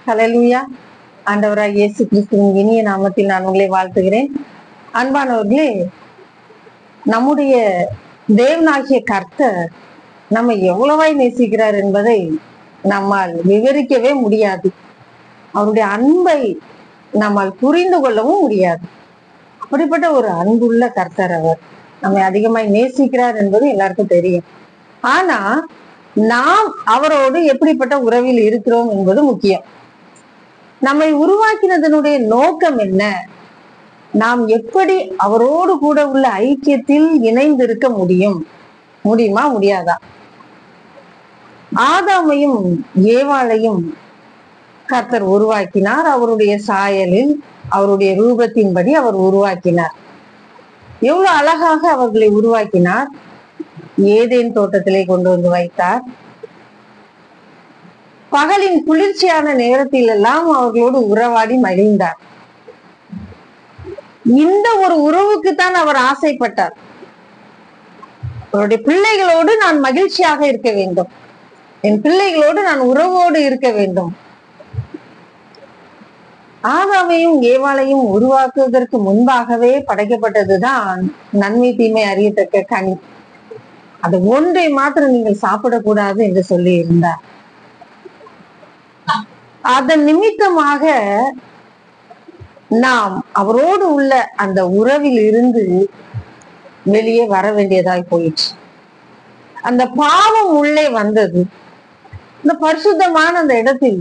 ஹல்லேலூயா. ஆண்டவராகிய இயேசு கிறிஸ்துவின் இனிய நாமத்தில் நான் உங்களை வாழ்த்துகிறேன். அன்பானவர்களே, நம்முடைய தேவனாகிய கர்த்தர் நம்ம எவ்வளவாய் நேசிக்கிறார் என்பதை நம்மால் விவரிக்கவே முடியாது. அவருடைய அன்பை நம்மால் புரிந்து கொள்ளவும் முடியாது. அப்படிப்பட்ட ஒரு அன்புள்ள கர்த்தர் அவர். நம்மை அதிகமாய் நேசிக்கிறார் என்பது எல்லாருக்கும் தெரியும். ஆனா நாம் அவரோடு எப்படிப்பட்ட உறவில் இருக்கிறோம் என்பது முக்கியம். நம்மை உருவாக்கினதனுடைய நோக்கம் என்ன? நாம் எப்படி அவரோடு கூட உள்ள ஐக்கியத்தில் இணைந்திருக்க முடியுமா முடியாதா? ஆதாமையும் ஏவாளையும் கர்த்தர் உருவாக்கினார். அவருடைய சாயலில், அவருடைய ரூபத்தின்படி அவர் உருவாக்கினார். எவ்வளவு அழகாக அவர்களை உருவாக்கினார். ஏதேன் தோட்டத்திலே கொண்டு வந்து வைத்தார். பகலின் குளிர்ச்சியான நேரத்தில் எல்லாம் அவர்களோடு உறவாடி மகிழ்ந்தார். இந்த ஒரு உறவுக்கு தான் அவர் ஆசைப்பட்டார். அவருடைய பிள்ளைகளோடு நான் மகிழ்ச்சியாக இருக்க வேண்டும், என் பிள்ளைகளோடு நான் உறவோடு இருக்க வேண்டும். ஆதாமையும் ஏவாளையும் உருவாக்குவதற்கு முன்பாகவே படைக்கப்பட்டதுதான் நன்மை தீமை அறியத்தக்க கனி. அது ஒன்றை மாத்திரம் நீங்கள் சாப்பிடக்கூடாது என்று சொல்லி இருந்தார். அதன் நிமித்தமாக நாம் அவரோடு உள்ள அந்த உறவில் இருந்து வெளியே வர வேண்டியதாய் போயிடுச்சு. அந்த பாவம் உள்ளே வந்தது. இந்த பரிசுத்தமான அந்த இடத்தில்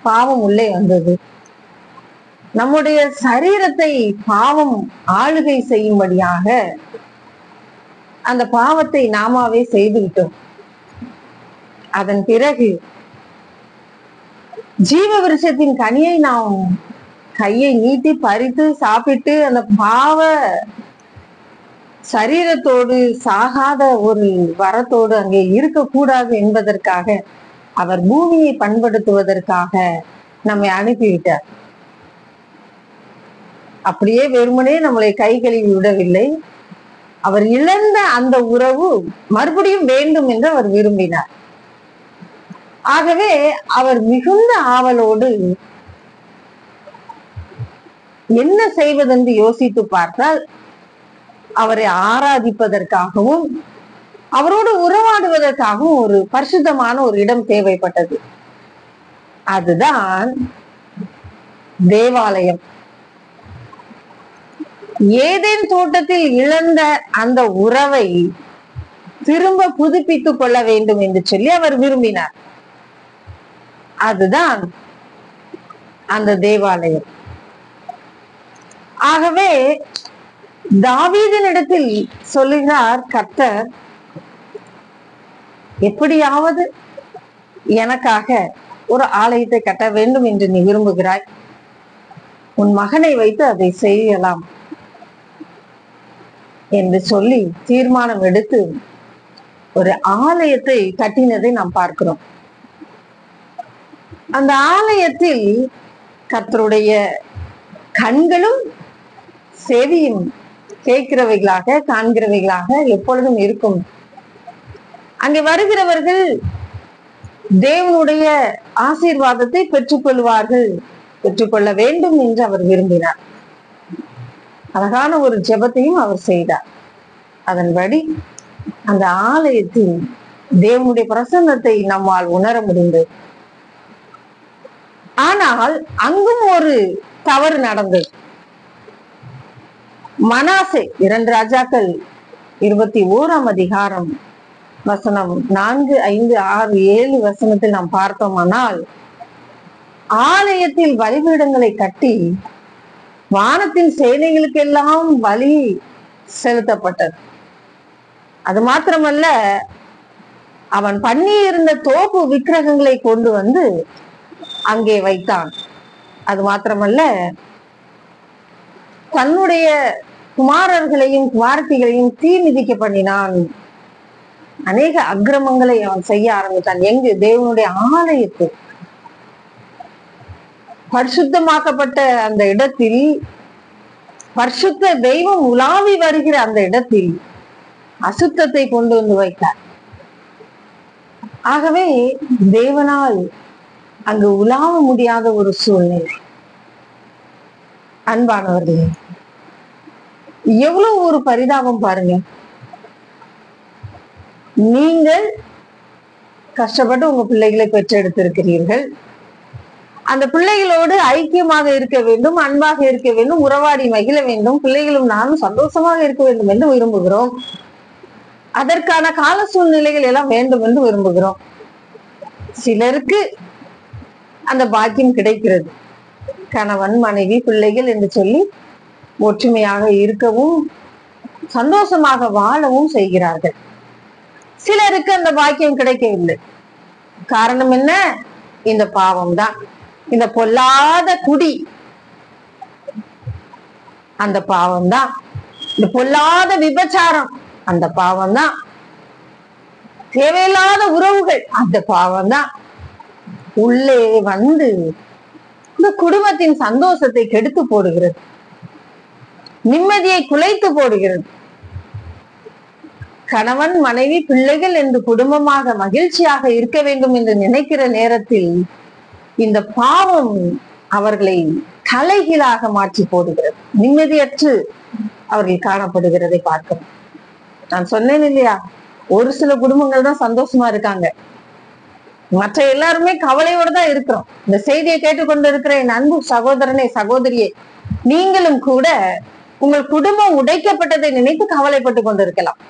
பாவம் உள்ளே வந்தது. நம்முடைய சரீரத்தை பாவம் ஆளுகை செய்யும்படியாக அந்த பாவத்தை நாமாவே செய்துவிட்டோம். அதன் பிறகு ஜீவ விருட்சத்தின் கனியை நாம் கையை நீட்டி பறித்து சாப்பிட்டு அந்த பாவ சரீரத்தோடு சாகாத ஒரு வரத்தோடு அங்கே இருக்கக்கூடாது என்பதற்காக அவர் பூமியை பண்படுத்துவதற்காக நம்மை அனுப்பிவிட்டார். அப்படியே வெறுமனே நம்மளை கை கழுவி விடவில்லை. அவர் இழந்த அந்த உறவு மறுபடியும் வேண்டும் என்று அவர் விரும்பினார். ஆகவே அவர் மிகுந்த ஆவலோடு என்ன செய்வதென்று யோசித்து பார்த்தால், அவரை ஆராதிப்பதற்காகவும் அவரோடு உறவாடுவதற்காகவும் ஒரு பரிசுத்தமான ஒரு இடம் தேவைப்பட்டது. அதுதான் தேவாலயம். ஏதேன் தோட்டத்தில் இழந்த அந்த உறவை திரும்ப புதுப்பித்துக் கொள்ள வேண்டும் என்று சொல்லி அவர் விரும்பினார். அதுதான் அந்த தேவாலயம். ஆகவே தாவீதினிடத்தில் சொல்லுகிறார் கர்த்தர், எப்படியாவது எனக்காக ஒரு ஆலயத்தை கட்ட வேண்டும் என்று நீ விரும்புகிறாய், உன் மகனை வைத்து அதை செய்யலாம் என்று சொல்லி தீர்மானம் எடுத்து ஒரு ஆலயத்தை கட்டினதை நாம் பார்க்கிறோம். அந்த ஆலயத்தில் கர்த்தருடைய கண்களும் செவியும் கேட்கிறவைகளாக காண்கிறவைகளாக எப்பொழுதும் இருக்கும். அங்கே வருகிறவர்கள் தேவனுடைய ஆசீர்வாதத்தை பெற்றுக்கொள்ள வேண்டும் என்று அவர் விரும்பினார். அழகான ஒரு ஜெபத்தையும் அவர் செய்தார். அதன்படி அந்த ஆலயத்தில் தேவனுடைய பிரசன்னத்தை நம்மால் உணர முடிந்தது. ஆனால் அங்கும் ஒரு தவறு நடந்தது. மனாசே 2 ராஜாக்கள் 21ஆம் அதிகாரம் வசனம் 4, 5, 6, 7 வசனத்தில் நாம் பார்த்தோமானால், ஆலயத்தில் பலிபீடங்களை கட்டி வானத்தின் சேனைகளுக்கெல்லாம் பலி செலுத்தப்பட்டது. அது மாத்திரமல்ல, அவன் பண்ணி இருந்த தோப்பு விக்கிரகங்களை கொண்டு வந்து அங்கே வைத்தான். அது மாத்திரமல்ல, தன்னுடைய குமாரர்களையும் குமாரத்திகளையும் தீ மிதிக்க பண்ணினான். அநேக அக்கிரமங்களை அவன் செய்ய ஆரம்பித்தான். எங்கு? தேவனுடைய ஆலயத்தில், பரிசுத்தமாக்கப்பட்ட அந்த இடத்தில், பரிசுத்த தெய்வம் உலாவி வருகிற அந்த இடத்தில் அசுத்தத்தை கொண்டு வந்து வைத்தார். ஆகவே தேவனால் அங்கு உலாவ முடியாத ஒரு சூழ்நிலை. அன்பானவர்களே, எவ்வளவு ஒரு பரிதாபம் பாருங்க. நீங்கள் கஷ்டப்பட்டு உங்க பிள்ளைகளை பெற்றெடுத்திருக்கிறீர்கள். அந்த பிள்ளைகளோடு ஐக்கியமாக இருக்க வேண்டும், அன்பாக இருக்க வேண்டும், உறவாடி மகிழ வேண்டும், பிள்ளைகளும் நானும் சந்தோஷமாக இருக்க வேண்டும் என்று விரும்புகிறோம். அதற்கான கால சூழ்நிலைகள் எல்லாம் வேண்டும் என்று விரும்புகிறோம். சிலருக்கு அந்த பாக்கியம் கிடைக்கிறது. கணவன், மனைவி, பிள்ளைகள் என்று சொல்லி ஒற்றுமையாக இருக்கவும் சந்தோஷமாக வாழவும் செய்கிறார்கள். சிலருக்கு அந்த பாக்கியம் கிடைக்கவில்லை. காரணம் என்ன? இந்த பாவம் தான், இந்த பொல்லாத குடி, அந்த பாவம் தான், இந்த பொல்லாத விபச்சாரம், அந்த பாவம் தான், தேவையில்லாத உறவுகள், அந்த பாவம் தான் உள்ளே வந்து இந்த குடும்பத்தின் சந்தோஷத்தை கெடுத்து போடுகிறது, நிம்மதியை குலைத்து போடுகிறது. கணவன், மனைவி, பிள்ளைகள் என்று குடும்பமாக மகிழ்ச்சியாக இருக்க வேண்டும் என்று நினைக்கிற நேரத்தில் இந்த பாவம் அவர்களை தலைகீழாக மாற்றி போடுகிறது. நிம்மதியற்று அவர்கள் காணப்படுகிறதை பார்க்கிறோம். நான் சொன்னேன் இல்லையா, ஒரு சில குடும்பங்கள் தான் சந்தோஷமா இருக்காங்க, மற்ற எல்லாருமே கவலையோட தான் இருக்கிறோம். இந்த செய்தியை கேட்டுக்கொண்டு இருக்கிற என் அன்பு சகோதரனே, சகோதரியே, நீங்களும் கூட உங்கள் குடும்பம் உடைக்கப்பட்டதை நினைத்து கவலைப்பட்டு கொண்டிருக்கலாம்.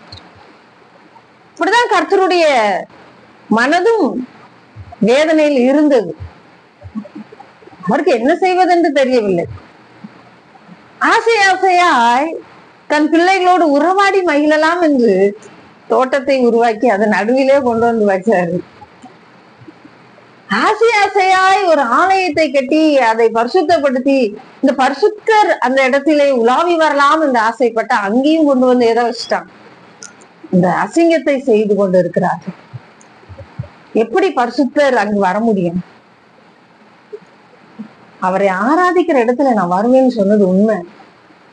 இப்படிதான் கர்த்தருடைய மனதும் வேதனையில் இருந்தது. அவருக்கு என்ன செய்வதென்று தெரியவில்லை. ஆசை ஆசையாய் தன் பிள்ளைகளோடு உறவாடி மகிழலாம் என்று தோட்டத்தை உருவாக்கி அதை நடுவிலே கொண்டு வந்து வச்சாரு. ஆசை ஆசையாய் ஒரு ஆலயத்தை கட்டி அதை பரிசுத்தப்படுத்தி இந்த பரிசுத்தர் அந்த இடத்திலே உலாவி வரலாம் என்று ஆசைப்பட்ட அங்கேயும் கொண்டு வந்து எதை வச்சுட்டான்? இந்த அசிங்கத்தை செய்து கொண்டு இருக்கிறார்கள். எப்படி பரிசுத்தர் அங்கு வர முடியும்? அவரை ஆராதிக்கிற இடத்துல நான் வருவேன்னு சொன்னது உண்மை,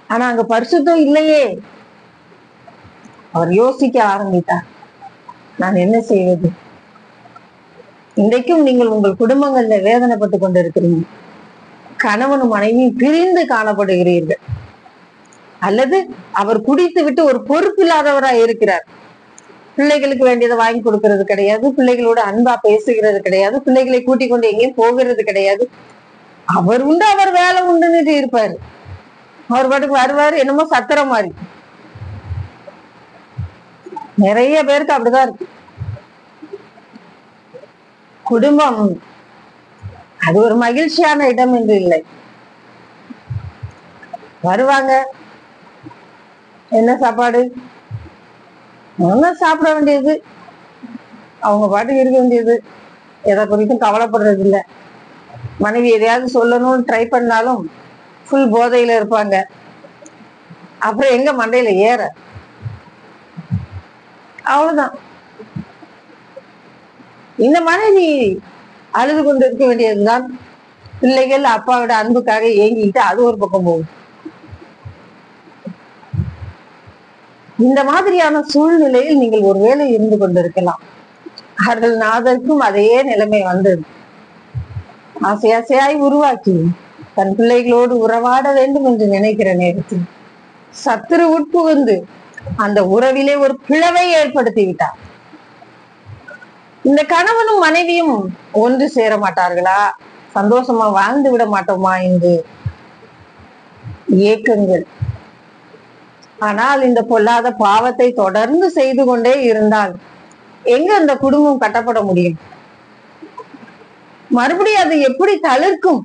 ஆனா அங்க பரிசுத்தம் இல்லையே. அவர் யோசிக்க ஆரம்பித்தார், நான் என்ன செய்வது? இன்றைக்கும் நீங்கள் உங்கள் குடும்பங்கள்ல வேதனைப்பட்டு கொண்டிருக்கிறீங்க. கணவனும் மனைவியும் பிரிந்து காணப்படுகிறீர்கள், அல்லது அவர் குடித்து விட்டு ஒரு பொறுப்பில்லாதவராய் இருக்கிறார். பிள்ளைகளுக்கு வேண்டியதை வாங்கி கொடுக்கறது கிடையாது, பிள்ளைகளோட அன்பா பேசுகிறது கிடையாது, பிள்ளைகளை கூட்டிக் கொண்டு எங்கேயும் போகிறது கிடையாது. அவர் உண்டு, அவர் வேலை உண்டுன்னு இருப்பாரு. அவர் பாட்டுக்கு வருவாரு, என்னமோ சத்திரம் மாதிரி. நிறைய பேருக்கு அப்படிதான் இருக்கு. குடும்பம் அது ஒரு மகிழ்ச்சியான இடம் என்று இல்லை. வருவாங்க, என்ன சாப்பாடு, சாப்பிட வேண்டியது, அவங்க பாட்டுக்கு இருக்க வேண்டியது, எதை குறித்தும் கவலைப்படுறது இல்லை. மனைவி எதையாவது சொல்லணும்னு ட்ரை பண்ணாலும் ஃபுல் போதையில இருப்பாங்க. அப்புறம் எங்க மண்டையில ஏற, அவ்வளவுதான். இந்த மனைவி அழுது கொண்டு இருக்க வேண்டியதுதான். பிள்ளைகள் அப்பாவோட அன்புக்காக ஏங்கிட்டு அது ஒரு பக்கம் போகும். இந்த மாதிரியான சூழ்நிலையில் நீங்கள் ஒருவேளை இருந்து கொண்டிருக்கலாம். அவர்கள் நாதற்கும் அதே நிலைமை வந்தது. ஆசை ஆசையாய் உருவாக்கி தன் பிள்ளைகளோடு உறவாட வேண்டும் என்று நினைக்கிற நேரத்தில் சத்துரு உட்புகுந்து அந்த உறவிலே ஒரு பிளவை ஏற்படுத்தி விட்டார். இந்த கணவனும் மனைவியும் ஒன்று சேர மாட்டார்களா, சந்தோஷமா வாழ்ந்து விட மாட்டோமா என்று ஏக்கங்கள். ஆனால் இந்த பொல்லாத பாவத்தை தொடர்ந்து செய்து கொண்டே இருந்தால் எங்க அந்த குடும்பம் கட்டப்பட முடியும்? மறுபடியும் அது எப்படி தளிர்க்கும்?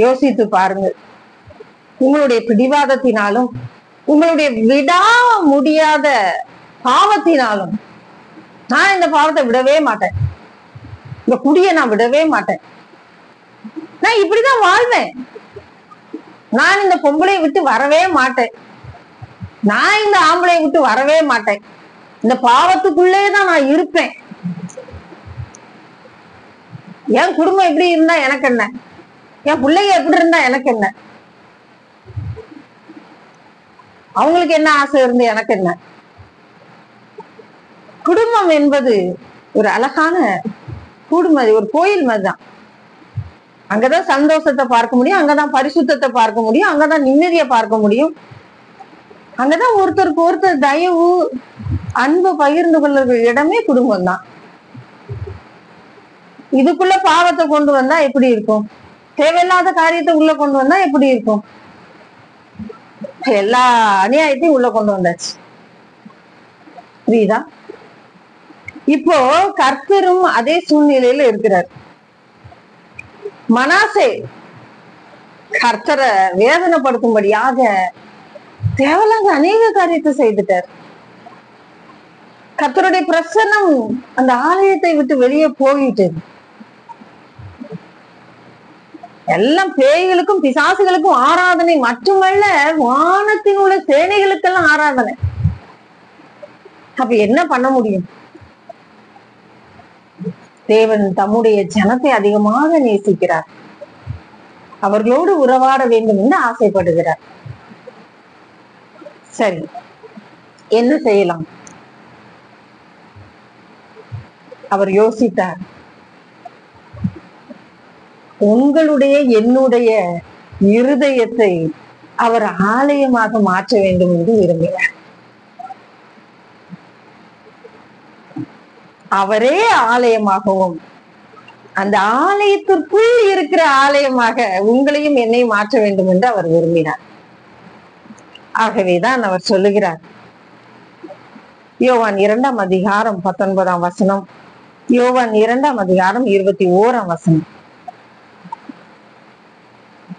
யோசித்து பாருங்கள். உங்களுடைய பிடிவாதத்தினாலும் உங்களுடைய விடா முடியாத பாவத்தினாலும், நான் இந்த பாவத்தை விடவே மாட்டேன், இந்த குடியை நான் விடவே மாட்டேன், நான் இப்படிதான் வாழ்வேன், நான் இந்த பொம்பளையை விட்டு வரவே மாட்டேன், நான் இந்த ஆம்பளையை விட்டு வரவே மாட்டேன், இந்த பாவத்துக்குள்ளேதான் நான் இருப்பேன், என் குடும்பம் எப்படி இருந்தா எனக்கு என்ன, என் பிள்ளைங்க எப்படி இருந்தா எனக்கு என்ன, அவங்களுக்கு என்ன ஆசை இருந்து எனக்கு என்ன. குடும்பம் என்பது ஒரு அழகான கூடுமதி, ஒரு கோயில் மாதிரிதான். அங்கதான் சந்தோஷத்தை பார்க்க முடியும், அங்கதான் பரிசுத்தத்தை பார்க்க முடியும், அங்கதான் நிம்மதியை பார்க்க முடியும், அங்கதான் ஒருத்தருக்கு ஒருத்தர் தயவு அன்பு பகிர்ந்து கொள்ளுற இடமே குடும்பம் தான். இதுக்குள்ள பாவத்தை கொண்டு வந்தா எப்படி இருக்கும்? தேவையில்லாத காரியத்தை உள்ள கொண்டு வந்தா எப்படி இருக்கும்? எல்லா அநியாயத்தையும் உள்ள கொண்டு வந்தாச்சு. புரியுதா? இப்போ கர்த்தரும் அதே சூழ்நிலையில இருக்கிறார். மனாசே கர்த்தரை வேதனைப்படுத்தும்படியாக தேவையில்லாத அநேக காரியத்தை செய்துட்டார். கர்த்தருடைய பிரசன்னம் அந்த ஆலயத்தை விட்டு வெளியே போயிட்டு எல்லாம் பேய்களுக்கும் பிசாசுகளுக்கும் ஆராதனை மட்டுமல்ல, வானத்தில் உள்ள சேனைகளுக்கெல்லாம் ஆராதனை. அப்ப என்ன பண்ண முடியும்? தேவன் தம்முடைய ஜனத்தை அதிகமாக நேசிக்கிறார், அவர்களோடு உறவாட வேண்டும் என்று ஆசைப்படுகிறார். சரி, என்ன செய்யலாம்? அவர் யோசித்தார், உங்களுடைய என்னுடைய இருதயத்தை அவர் ஆலயமாக மாற்ற வேண்டும் என்று விரும்பினார். அவரே ஆலயமாகவும் அந்த ஆலயத்திற்குள் இருக்கிற ஆலயமாக உங்களையும் என்னையும் மாற்ற வேண்டும் என்று அவர் விரும்பினார். ஆகவேதான் அவர் சொல்லுகிறார், யோவான் 2ஆம் அதிகாரம் 19ஆம் வசனம், யோவான் 2ஆம் அதிகாரம் 21ஆம் வசனம்.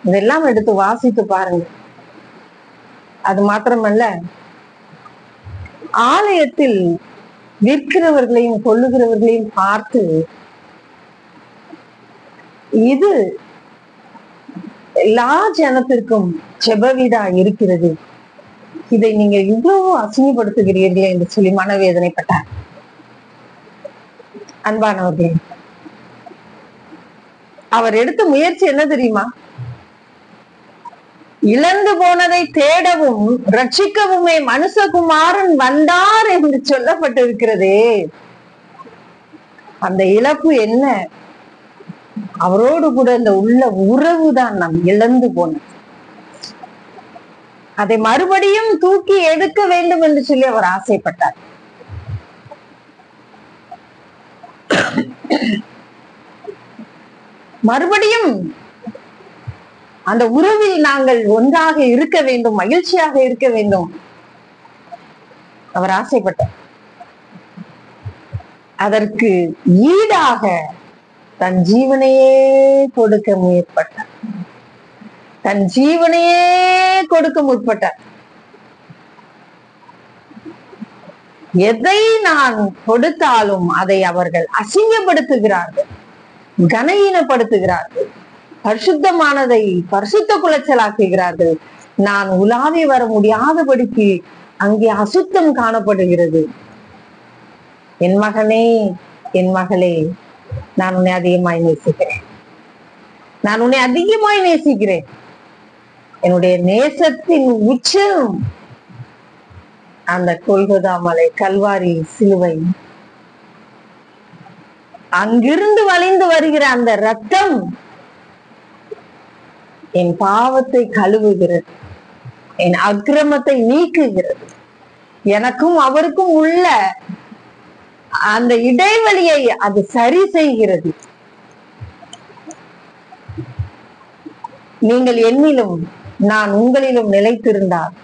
இதெல்லாம் எடுத்து வாசித்து பாருங்க. அது மாத்திரமல்ல, ஆலயத்தில் விற்கிறவர்களையும் கொள்ளுகிறவர்களையும் பார்த்து, இது எல்லா ஜனத்திற்கும் செபவீடா இருக்கிறது, இதை நீங்க இவ்வளவு அசிங்கப்படுத்துகிறீர்களே என்று சொல்லி மனவேதனைப்பட்டார். அன்பானவர்களே, அவர் எடுத்த முயற்சி என்ன தெரியுமா? இழந்து போனதை தேடவும் ரட்சிக்கவுமே மனுஷகுமாரன் வந்தார் என்று சொல்லப்பட்டிருக்கிறதே. அந்த இழப்பு என்ன? அவரோடு கூட இந்த உள்ள உறவு தான் நாம் இழந்து போனோம். அதை மறுபடியும் தூக்கி எடுக்க வேண்டும் என்று சொல்லி அவர் ஆசைப்பட்டார். மறுபடியும் அந்த உறவில் நாங்கள் ஒன்றாக இருக்க வேண்டும், மகிழ்ச்சியாக இருக்க வேண்டும் அவர் ஆசைப்பட்டார். அதற்கு ஈடாக தன் ஜீவனையே கொடுக்க முற்பட்டார். தன் ஜீவனையே கொடுக்க முற்பட்டார். எதை நான் கொடுத்தாலும் அதை அவர்கள் அசிங்கப்படுத்துகிறார்கள், கனஈனப்படுத்துகிறார்கள், பரிசுத்தமானதை பரிசுத்த குலைச்சலாக்குகிறார்கள். நான் உலாவி வர முடியாதபடிக்கு அங்கே அசுத்தம் காணப்படுகிறது. என் மகனே, என் மகளே, நான் உன்னை அதிகமாய் நேசிக்கிறேன். நான் உன்னை அதிகமாய் நேசிக்கிறேன். என்னுடைய நேசத்தின் உச்சம் அந்த கொல்கொதா மலை, கல்வாரி சிலுவை. அங்கிருந்து வழிந்து வருகிற அந்த ரத்தம் என் பாவத்தை கழுவுகிறது, என் அக்கிரமத்தை நீக்குகிறது. எனக்கும் அவருக்கும் உள்ள அந்த இடைவெளியை அது சரி செய்கிறது. நீங்கள் என்னிலும் நான் உங்களிலும் நிலைத்திருந்தால்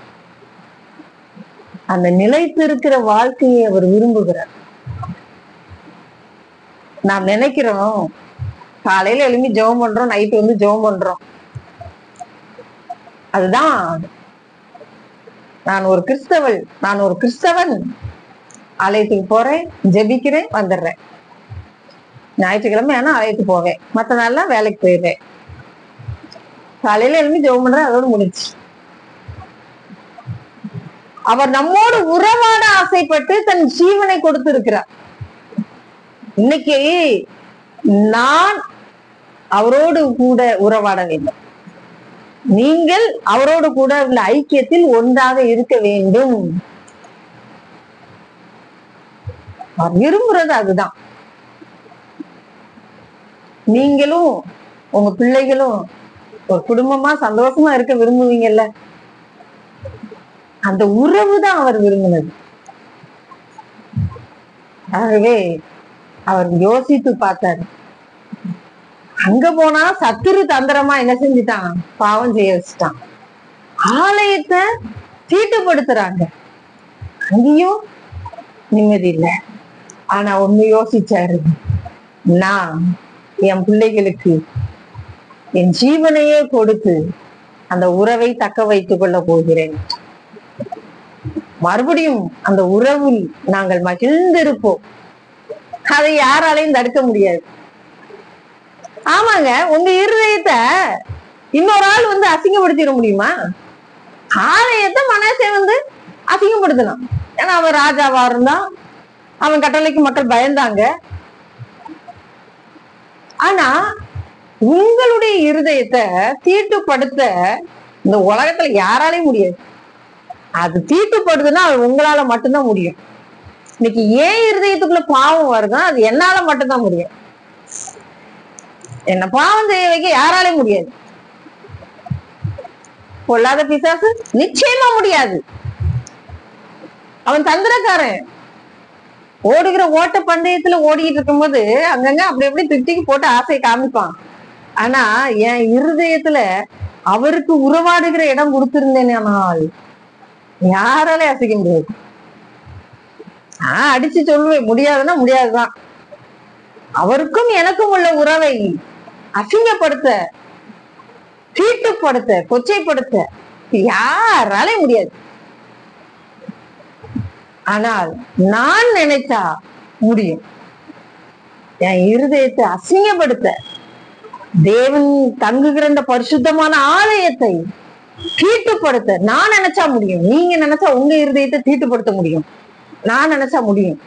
அந்த நிலைத்திருக்கிற வாழ்க்கையை அவர் விரும்புகிறார். நாம் நினைக்கிறோம், காலையில எழுப்பி ஜெபம் பண்றோம், நைட்டு வந்து ஜெபம் பண்றோம். அதுதான் நான் ஒரு கிறிஸ்தவள், நான் ஒரு கிறிஸ்தவன். ஆலயத்துக்கு போறேன், ஜெபிக்கிறேன், வந்துடுறேன். ஞாயிற்றுக்கிழமை ஆனா ஆலயத்துக்கு போவேன், மற்ற நாள்லாம் வேலைக்கு போயிடுறேன். காலையில எழுப்பி ஜெபம் பண்றேன், அதோடு முடிச்சு. அவர் நம்மோடு உறவாட ஆசைப்பட்டு தன் ஜீவனை கொடுத்திருக்கிறார். இன்னைக்கு நான் அவரோடு கூட உறவாட வேண்டும், நீங்கள் அவரோடு கூட உள்ள ஐக்கியத்தில் ஒன்றாக இருக்க வேண்டும். அவர் விரும்புறது அதுதான். நீங்களும் உங்க பிள்ளைகளும் ஒரு குடும்பமா சந்தோஷமா இருக்க விரும்புவீங்கல்ல, அந்த உறவு தான் அவர் விரும்பினது. ஆகவே அவர் யோசித்து பார்த்தாரு. அங்க போனா சத்துரு தந்திரமா என்ன செஞ்சுட்டான்? பாவம் செய்ய வச்சுட்டான். ஆலயத்தை தீட்டுப்படுத்துறாங்க, அங்கேயும் நிம்மதி இல்லை. ஆனா ஒண்ணு யோசிச்சாரு, நான் என் பிள்ளைகளுக்கு என் ஜீவனையே கொடுத்து அந்த உறவை தக்க வைத்துக் கொள்ள போகிறேன். மறுபடியும் அந்த உறவில் நாங்கள் மகிழ்ந்திருப்போம். அதை யாராலையும் தடுக்க முடியாது. ஆமாங்க, உங்க இருதயத்தை இன்னொரு ஆள் வந்து அசிங்கப்படுத்திட முடியுமா? ஆலயத்தை மனசை வந்து அசிங்கப்படுத்தலாம். ஏன்னா அவன் ராஜாவா இருந்தான், அவன் கட்டளைக்கு மக்கள் பயந்தாங்க. ஆனா உங்களுடைய இருதயத்தை தீட்டுப்படுத்த இந்த உலகத்துல யாராலையும் முடியாது. அது தீட்டுப்படுதுன்னா அது உங்களால மட்டும்தான் முடியும். இன்னைக்கு ஏன் இருதயத்துக்குள்ள பாவம் வருதுன்னா அது என்னால மட்டும்தான் முடியும். என்ன பாவம் செய்ய வைக்க யாராலையும் முடியாது. பொல்லாத பிசாசு நிச்சயமா முடியாது. அவன் தந்திரக்காரன். ஓடுகிற ஓட்ட பந்தயத்துல ஓடிக்கிட்டு இருக்கும்போது அங்கங்க அப்படி எப்படி திட்டிக்கு போட்டு ஆசையை காமிப்பான். ஆனா என் இருதயத்துல அவருக்கு உறவாடுகிற இடம் கொடுத்திருந்தேனால் யாராலே அசைக்க முடியாது. அடிச்சு சொல்லுவேன், முடியாதுன்னா முடியாதுதான். அவருக்கும் எனக்கும் உள்ள உறவை அசிங்கப்படுத்த, தீட்டுப்படுத்த, கொச்சைப்படுத்த யாராலே முடியாது. ஆனால் நான் நினைச்சா முடியும். என் இருதயத்தை அசிங்கப்படுத்த, தேவன் தங்குகிற இந்த பரிசுத்தமான ஆலயத்தை தீட்டுப்படுத்த நான் நினைச்சா முடியும். நீங்க நினைச்சா உங்க இருதயத்தை தீட்டுப்படுத்த முடியும். நான் நினைச்சா முடியும்.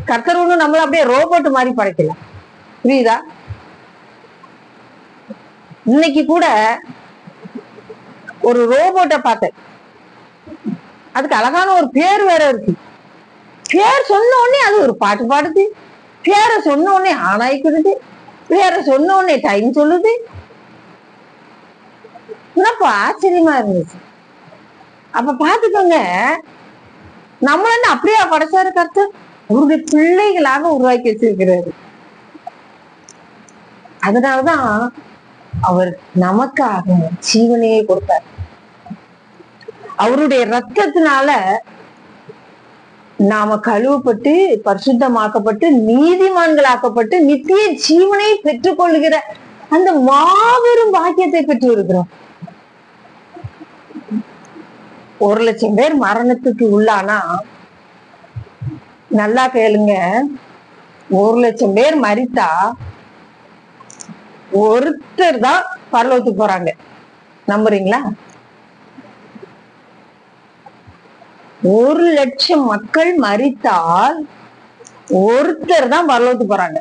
கர்த்தர் ஒண்ணு நம்மள அப்படியே ரோபோட் மாதிரி படைக்கல, புரியுதா? இன்னைக்கு கூட ஒரு ரோபோட்டை பார்த்தேன். அதுக்கு அழகான ஒரு பேர் வேற இருக்கு. பேர் சொன்ன உடனே அது ஒரு பாட்டு பாடுது, பேரை சொன்ன உடனே ஆனாய்க்குது, பேரை சொன்ன உடனே டைம் சொல்லுது. என்னப்பா ஆச்சரியமா இருந்துச்சு. அப்ப பாத்துக்கோங்க, நம்மள அப்படியே படைச்சாரு கர்த்தர். அவருடைய பிள்ளைகளாக உருவாக்கி வச்சிருக்கிறாரு. அதனாலதான் அவர் நமக்காக ஜீவனையே கொடுத்தார். அவருடைய ரத்தத்தினால நாம கழுவப்பட்டு பரிசுத்தமாக்கப்பட்டு நீதிமான்களாக்கப்பட்டு நித்திய ஜீவனை பெற்றுக் கொள்ளுகிற அந்த மாபெரும் பாக்கியத்தை பெற்று இருக்கிறோம். 1,00,000 பேர் மரணத்துக்கு உள்ளானா, நல்லா கேளுங்க, 1,00,000 பேர் மரித்தா ஒருத்தர் தான் பரலோகத்துக்கு போறாங்க. நம்புறீங்களா? 1,00,000 மக்கள் மரித்தால் ஒருத்தர் தான் பரலோகத்துக்கு போறாங்க.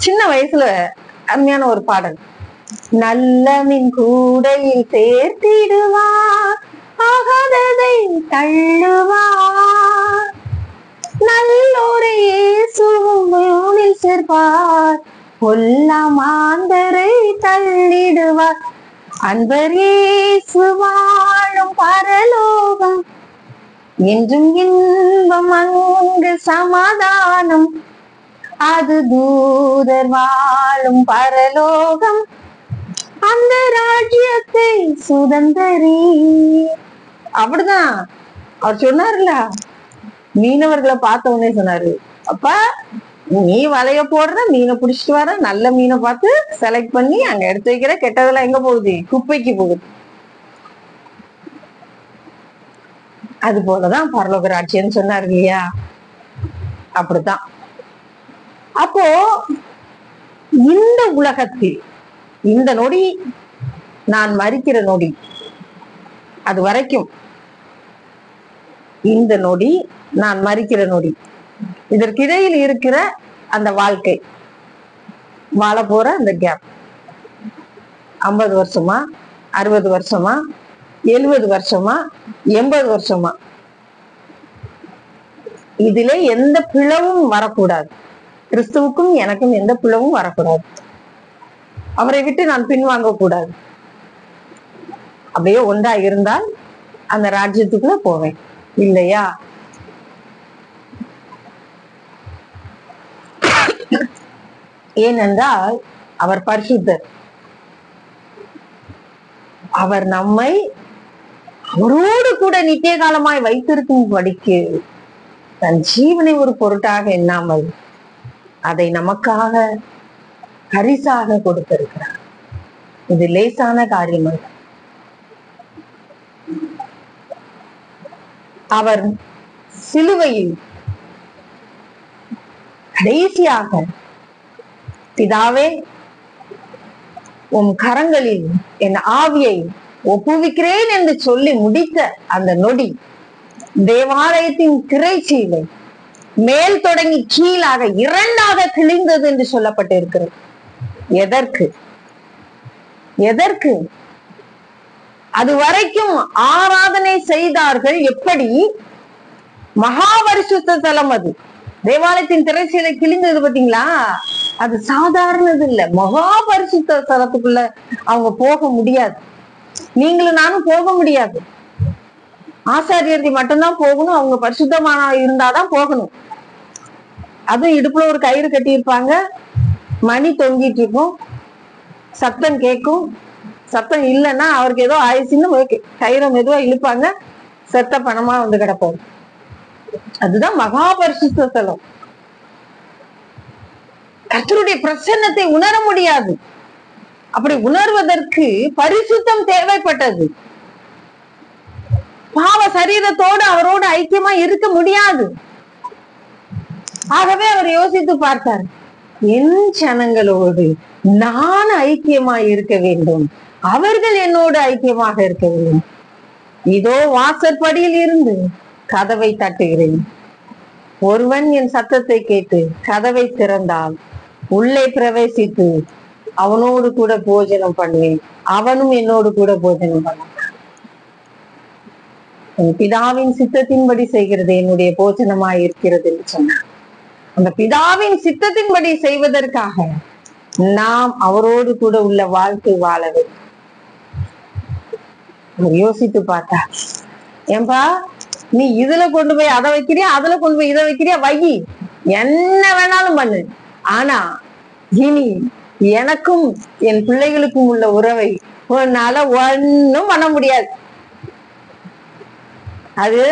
சின்ன வயசுல அருமையான ஒரு பாடல், நல்ல மின் கூடையில் சேர்த்திடுவார், ஆகாததை தள்ளுவார், நல்லோரை இயேசுவில் சேர்ப்பார், பொல்லா மாந்தரை தள்ளிடுவார், அன்பர் இயேசு வாழும் பரலோகம் என்றும் இன்பம், அங்கு சமாதானம், அது தூதர் வாழும் பரலோகம், அந்த ராஜ்யத்தை சுதந்தரி. அப்படிதான் அவர் சொன்னார்ல. மீனவர்களை பார்த்த உடனே சொன்னாரு, அப்பா நீ வலைய போடுற, மீனை பிடிச்சிட்டு வர, நல்ல மீனை பார்த்து செலக்ட் பண்ணி அங்க எடுத்து வைக்கிற, கெட்டதெல்லாம் எங்க போகுது? குப்பைக்கு போகுது. அது போலதான் பரலோக ராட்சியன்னு சொன்னாரு இல்லையா? அப்படித்தான். அப்போ இந்த உலகத்தில் இந்த நொடி, நான் மரிக்கிற நொடி, அது வரைக்கும் இந்த நொடி, நான் மரிக்கிற நொடி, இதற்கிடையில் இருக்கிற அந்த வாழ்க்கை, வாழ போற அந்த கேப், 50 வருஷமா, 60 வருஷமா, 70 வருஷமா, 80 வருஷமா, இதிலே எந்த பிளவும் வரக்கூடாது. கிறிஸ்துவுக்கும் எனக்கும் எந்த பிளவும் வரக்கூடாது. அவரை விட்டு நான் பின்வாங்க கூடாது. அப்படியே ஒன்றா இருந்தால் அந்த ராஜ்யத்துக்குள்ள போவேன் இல்லையா? ஏனென்றால் அவர் பரிசுத்தர். அவர் நம்மை அவரோடு கூட நித்திய காலமாய் வைத்திருக்கும் படிக்கு தன் ஜீவனை ஒரு பொருட்டாக எண்ணாமல் அதை நமக்காக பரிசாக கொடுத்திருக்கிறார். இது லேசான காரியம் அல்ல. அவர் சிலுவையில் கடைசியாக பிதாவே உம் கரங்களில் என் ஆவியை ஒப்புவிக்கிறேன் என்று சொல்லி முடித்த அந்த நொடி தேவாலயத்தின் திரைச்சீலை மேல் தொடங்கி கீழாக இரண்டாக கிழிந்தது என்று சொல்லப்பட்டிருக்கிறது. எதற்கு? எதற்கு? அது வரைக்கும் ஆராதனை செய்தார்கள். எப்படி? மகா பரிசுத்த தலம். அது தேவாலயத்தின் திரைச்சீலை கிழிந்தது பாத்தீங்களா? அது சாதாரணது இல்ல. மகா பரிசுத்த தலத்துக்குள்ள அவங்க போக முடியாது. நீங்களும் நானும் போக முடியாது. ஆசாரியர்கள் மட்டும்தான் போகணும். அவங்க பரிசுத்தமான இருந்தாதான் போகணும். அதுவும் இடுப்புல ஒரு கயிறு கட்டி இருப்பாங்க. மணி தொங்கிட்டு இருக்கும். சத்தம் கேட்கும். சத்தம் இல்லைன்னா அவருக்கு ஏதோ ஆயிடுச்சுன்னு கயிறை மெதுவா இழுப்பாங்க. செத்த பணமா வந்து கிடப்பாங்க. அதுதான் மகா பரிசுத்த ஸ்தலம். கர்த்தருடைய பிரசன்னத்தை உணர முடியாது. அப்படி உணர்வதற்கு பரிசுத்தம் தேவைப்பட்டது. பாவ சரீரத்தோடு அவரோடு ஐக்கியமா இருக்க முடியாது. ஆகவே அவர் யோசித்து பார்த்தார், என் ஜனங்களோடு நான் ஐக்கியமாய் இருக்க வேண்டும், அவர்கள் என்னோடு ஐக்கியமாக இருக்க வேண்டும். இதோ வாசற்படியில் இருந்து கதவை தட்டுகிறேன். ஒருவன் என் சத்தத்தை கேட்டு கதவை திறந்தால் உள்ளே பிரவேசித்து அவனோடு கூட போஜனம் பண்ணுவேன், அவனும் என்னோடு கூட போஜனம் பண்ணுவான். என் பிதாவின் சித்தத்தின்படி செய்கிறது என்னுடைய போஜனமாய் இருக்கிறது என்று சொன்னார். அந்த பிதாவின் சித்தத்தின்படி செய்வதற்காக நாம் அவரோடு கூட உள்ள வாழ்க்கை வாழ வேண்டும். யோசித்து பார்த்தா, ஏன்பா நீ இதுல கொண்டு போய் அதை வைக்கிறியா, அதுல கொண்டு போய் இதை வைக்கிறியா, வை, என்ன வேணாலும் பண்ணு. ஆனா இனி எனக்கும் என் பிள்ளைகளுக்கும் உள்ள உறவை உன்னால ஒன்னும் பண்ண முடியாது. அது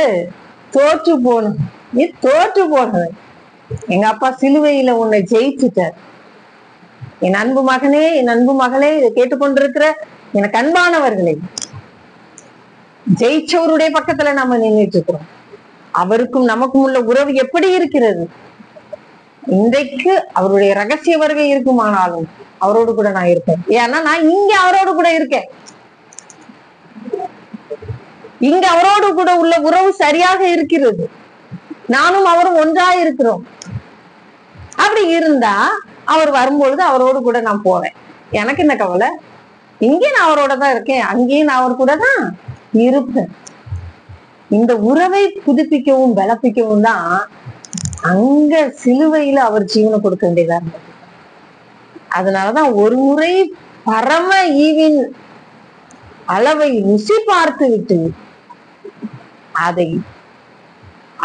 தோற்று போகணும். நீ தோற்று போனது. எங்க அப்பா சிலுவையில உன்னை ஜெயிச்சுட்டார். என் அன்பு மகனே, என் அன்பு மகளே, இதை கேட்டுக்கொண்டிருக்கிற எனக்கு அன்பானவர்களே, ஜெயிச்சவருடைய பக்கத்துல நம்ம நின்றுட்டு இருக்கிறோம். அவருக்கும் நமக்கும் உள்ள உறவு எப்படி இருக்கிறது? இன்றைக்கு அவருடைய ரகசிய வருகை இருக்குமானாலும் அவரோடு கூட நான் இருப்பேன். ஏன்னா நான் இங்க அவரோடு கூட இருக்கேன். இங்க அவரோடு கூட உள்ள உறவு சரியாக இருக்கிறது. நானும் அவரும் ஒன்றா இருக்கிறோம். அப்படி இருந்தா அவர் வரும்பொழுது அவரோடு கூட நான் போவேன். எனக்கு என்ன கவலை? இங்கே நான் அவரோட தான் இருக்கேன், அங்கேயும் நான் அவர் கூட தான் இருப்பேன். இந்த உறவை புதுப்பிக்கவும் பலப்பிக்கவும் தான் அங்க சிலுவையில அவர் ஜீவனை கொடுக்க வேண்டியதா இருந்தது. அதனாலதான் ஒரு முறை பரம ஈவின் அளவை ருசி பார்த்து விட்டு அதை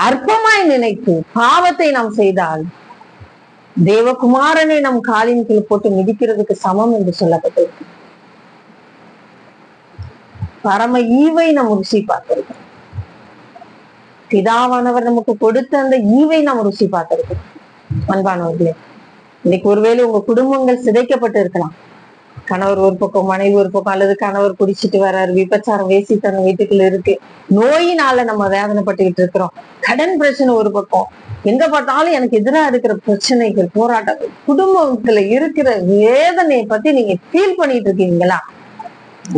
அற்பமாய் நினைத்து பாவத்தை நாம் செய்தால் தேவகுமாரனை நம் காலின் கீழ் போட்டு மிதிக்கிறதுக்கு சமம் என்று சொல்லப்பட்டிருக்கு. பரம ஈவை நாம் ருசி பார்த்திருக்கோம். பிதாவானவர் நமக்கு கொடுத்த அந்த ஈவை நாம் ருசி பார்த்திருக்கோம். அன்பானவர்களே, இன்னைக்கு ஒருவேளை உங்க குடும்பங்கள் சிதைக்கப்பட்டு இருக்கலாம். கணவர் ஒரு பக்கம், மனைவி ஒரு பக்கம், அல்லது கணவர் குடிச்சிட்டு வர்றாரு, விபச்சாரம் வேசித்தனம் வீட்டுக்குள்ள இருக்கு, நோயினால நம்ம வேதனைப்பட்டுக்கிட்டு இருக்கிறோம், கடன் பிரச்சனை ஒரு பக்கம், எங்க பார்த்தாலும் எனக்கு எதிராக இருக்கிற பிரச்சனைகள், போராட்டங்கள், குடும்பத்துல இருக்கிற வேதனையை பத்தி நீங்க ஃபீல் பண்ணிட்டு இருக்கீங்களா?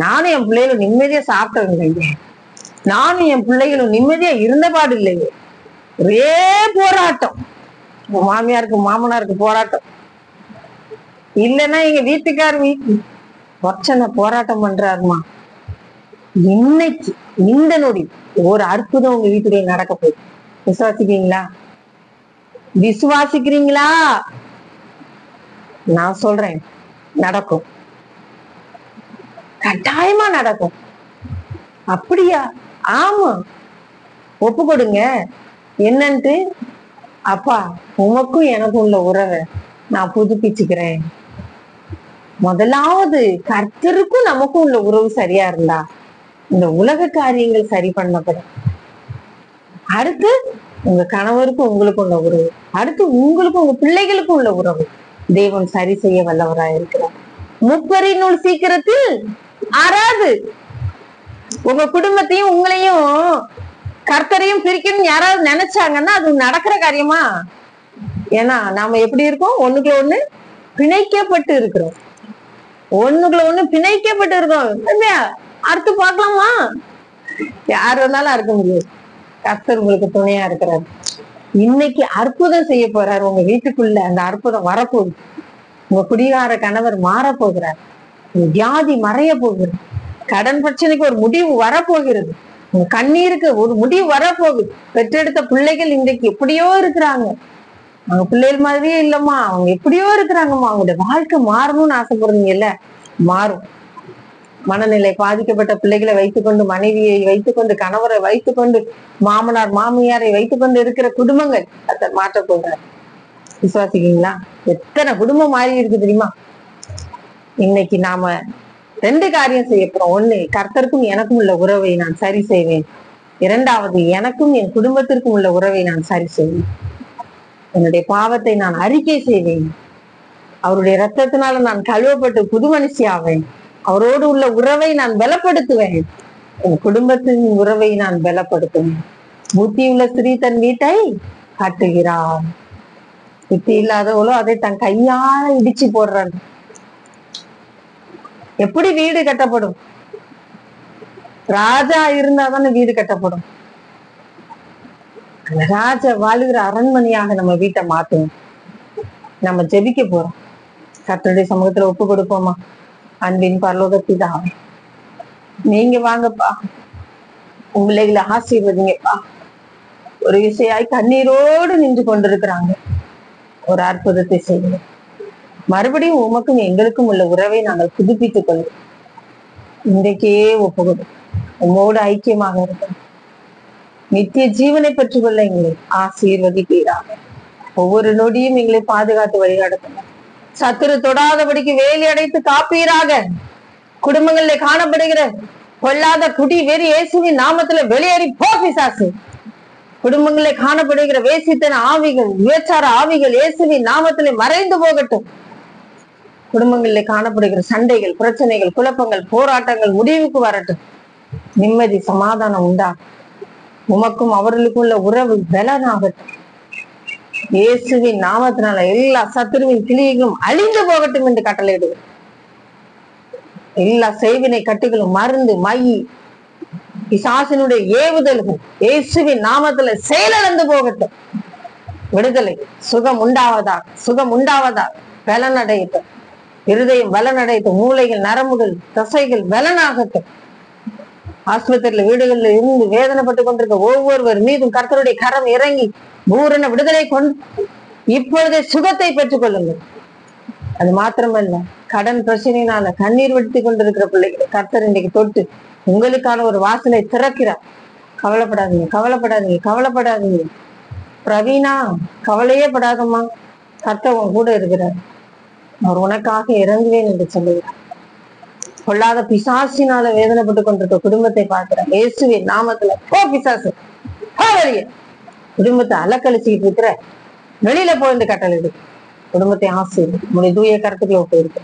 நானும் என் பிள்ளைகளும் நிம்மதியா சாப்பிட்டவங்க இல்லையே, நானும் என் பிள்ளைகளும் நிம்மதியா இருந்த பாடு இல்லையே, ஒரே போராட்டம், மாமியாருக்கு மாமனாருக்கு போராட்டம், இல்லைன்னா எங்க வீட்டுக்கார் பிரச்சனை போராட்டம் பண்றாருமா. இன்னைக்கு இந்த நொடி ஒரு அற்புதம் உங்க வீட்டுடைய நடக்க போகுது. விசுவாசிக்கீங்களா? விசுவாசிக்கிறீங்களா? நான் சொல்றேன், நடக்கும், கட்டாயமா நடக்கும். அப்படியா? ஆமா, ஒப்பு கொடுங்க. என்னன்ட்டு? அப்பா, உமக்கும் எனக்கும் உள்ள உறவை நான் புதுப்பிச்சுக்கிறேன். முதலாவது கர்த்தருக்கும் நமக்கும் உள்ள உறவு சரியா இருந்தா இந்த உலக காரியங்கள் சரி பண்ணப்படும். அடுத்து உங்க கணவருக்கும் உங்களுக்கும் உள்ள உறவு, அடுத்து உங்களுக்கும் உங்க பிள்ளைகளுக்கும் உள்ள உறவு தேவன் சரி செய்ய வல்லவராய் இருக்கிறார். முப்பரினுள் சீக்கிரத்தில் ஆறாது. உங்க குடும்பத்தையும் உங்களையும் கர்த்தரையும் பிரிக்கணும்னு யாராவது நினைச்சாங்கன்னா அது நடக்கிற காரியமா? ஏன்னா நாம எப்படி இருக்கோம்? ஒண்ணுக்குள்ள ஒண்ணு பிணைக்கப்பட்டு இருக்கிறோம். ஒண்ணுக்குள்ள ஒண்ணு பிணைக்கப்பட்டு இருக்கோம். அறுத்து பார்க்கலாமா? யார் வந்தாலும் அறுக்க முடியாது. கர்த்தர் உங்களுக்கு துணையா இருக்கிறார். இன்னைக்கு அற்புதம் செய்ய போறாரு உங்க வீட்டுக்குள்ள. அந்த அற்புதம் வரப்போகுது. உங்க குடிகார கணவர் மாற போகிறார். வியாதி மறைய போகிறது. கடன் பிரச்சனைக்கு ஒரு முடிவு வரப்போகிறது. உங்க கண்ணீருக்கு ஒரு முடிவு வரப்போகுது. பெற்றெடுத்த பிள்ளைகள் இன்றைக்கு எப்படியோ இருக்கிறாங்க. அவங்க பிள்ளைகள் மாதிரியே இல்லம்மா, அவங்க எப்படியோ இருக்கிறாங்கம்மா. அவங்களுடைய வாழ்க்கை மாறணும்னு ஆசைப்படுறீங்கல்ல, மாறும். மனநிலை பாதிக்கப்பட்ட பிள்ளைகளை வைத்துக்கொண்டு, மனைவியை வைத்துக்கொண்டு, கணவரை வைத்துக்கொண்டு, மாமனார் மாமியாரை வைத்துக்கொண்டு இருக்கிற குடும்பங்கள் அதை மாற்ற போகிறார். விசுவாசிக்கீங்களா? எத்தனை குடும்பம் மாறி இருக்கு தெரியுமா? இன்னைக்கு நாம 2 காரியம் செய்ய போறோம். 1, கர்த்தருக்கும் எனக்கும் உள்ள உறவை நான் சரி செய்வேன். 2வது, எனக்கும் என் குடும்பத்திற்கும் உள்ள உறவை நான் சரி செய்வேன். என்னுடைய பாவத்தை நான் அறிக்கை செய்வேன். அவருடைய ரத்தத்தினால நான் கழுவப்பட்டு புது மனுஷி ஆவேன். அவரோடு உள்ள உறவை நான் பலப்படுத்துவேன். என் குடும்பத்தின் உறவை நான் பலப்படுத்துவேன். புத்தியுள்ள ஸ்திரீ தன் வீட்டை கட்டுகிறார். புத்தி இல்லாதவளோ அதை தன் கையால இடிச்சு போடுறான். எப்படி வீடு கட்டப்படும்? ராஜா இருந்தாதானே வீடு கட்டப்படும். அந்த ராஜா வாழுகிற அரண்மனையாக நம்ம வீட்டை மாத்துவோம். நம்ம ஜெபிக்க போறோம். கர்த்தருடைய சமூகத்துல ஒப்பு கொடுப்போமா? அன்பின் பரலோக பிதாவே, நீங்க வாங்கப்பா, உங்களை ஆசீர்வதிங்கப்பா. ஒரு விசையாய் கண்ணீரோடு நின்று கொண்டிருக்கிறாங்க. ஒரு அற்புதத்தை செய்யுங்க. மறுபடியும் உமக்கும் எங்களுக்கும் உள்ள உறவை நாங்கள் புதுப்பித்துக் கொள்வோம். இன்றைக்கே ஒப்புக்கொடு. உம்மோடு ஐக்கியமாக இருக்கணும். நித்திய ஜீவனை பெற்றுக்கொள்ள எங்களை ஆசீர்வதிப்பீராக. ஒவ்வொரு நொடியும் எங்களை பாதுகாத்து வழிநடத்தணும். சத்துரு தொடாதபடிக்கு வேலி அடைத்து காப்பீராக. குடும்பங்களில் காணப்படுகிற கொல்லாத குடி வெறி இயேசுவின் நாமத்துல வெளியேறி போ பிசாசு. குடும்பங்களில் காணப்படுகிற வேசித்தன ஆவிகள், விபச்சார ஆவிகள் இயேசுவின் நாமத்திலே மறைந்து போகட்டும். குடும்பங்களில் காணப்படுகிற சண்டைகள், பிரச்சனைகள், குழப்பங்கள், போராட்டங்கள் முடிவுக்கு வரட்டும். நிம்மதி சமாதானம் உண்டாகும். உமக்கும் அவர்களுக்குள்ள உறவு பலனாகட்டும். இயேசுவின் நாமத்தினால எல்லா சத்துருவின் கிளிகளும் அழிந்து போகட்டும் என்று கட்டளையிடுவோம். எல்லா செய்வினை கட்டுகளும், மருந்து, மையி, பிசாசினுடைய ஏவுதல்கள் இயேசுவின் நாமத்துல செயலிழந்து போகட்டும். விடுதலை, சுகம் உண்டாவதா, சுகம் உண்டாவதா, பலனடையட்டும். இருதயம் பலனடையட்டும். மூளைகள், நரம்புகள், தசைகள் பலனாகட்டும். ஆஸ்பத்திரியில, வீடுகள்ல இருந்து வேதனைப்பட்டு கொண்டிருக்க ஒவ்வொருவர் மீதும் கர்த்தருடைய கரம் இறங்கி பூரண விடுதலை கொண்டு இப்பொழுதே சுகத்தை பெற்றுக் கொள்ளுங்கள். அது மாத்திரமல்ல, கடன் பிரச்சனையினால கண்ணீர் வெடித்து கொண்டிருக்கிற பிள்ளைகளை கர்த்தர் இன்றைக்கு தொட்டு உங்களுக்கான ஒரு வாசலை திறக்கிறார். கவலைப்படாதீங்க, கவலைப்படாதீங்க, கவலைப்படாதீங்க. பிரவீனா, கவலையே படாதம்மா, கர்த்தர் உன் கூட இருக்கிறார். அவர் உனக்காக இறங்குவேன் என்று சொல்லுகிறார். கொள்ளாத பிசாசினால வேதனைப்பட்டு கொண்டிருக்க குடும்பத்தை பார்க்கிறேன். இயேசுவின் நாமத்துல போ பிசாசு, குடும்பத்தை அலக்கழிச்சுக்கிட்டு இருக்கிற வெளியில போயிருந்து கட்டளை. குடும்பத்தை ஆசீர்வதி. உங்களுடைய தூய கருத்துக்களை போயிருக்கு.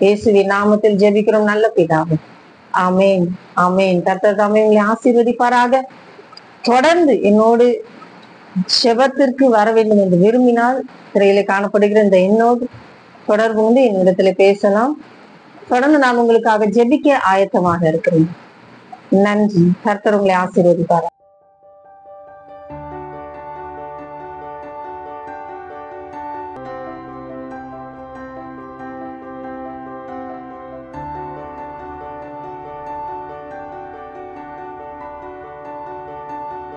இயேசுவின் நாமத்தில் ஜெபிக்கிறோம் நல்ல பிதாவே. ஆமேன், ஆமேன். கர்த்தர் தாமே உங்களை ஆசீர்வதிப்பாராக. தொடர்ந்து என்னோடு செபத்திற்கு வர வேண்டும் என்று விரும்பினால் திரையில காணப்படுகிற இந்த எண்ணோடு தொடர்பு கொண்டு என்னிடத்துல பேசலாம். தொடர்ந்து நான் உங்களுக்காக ஜெபிக்க ஆயத்தமாக இருக்கிறேன். நன்றி. கர்த்தர் உங்களை ஆசீர்வதிப்பார்.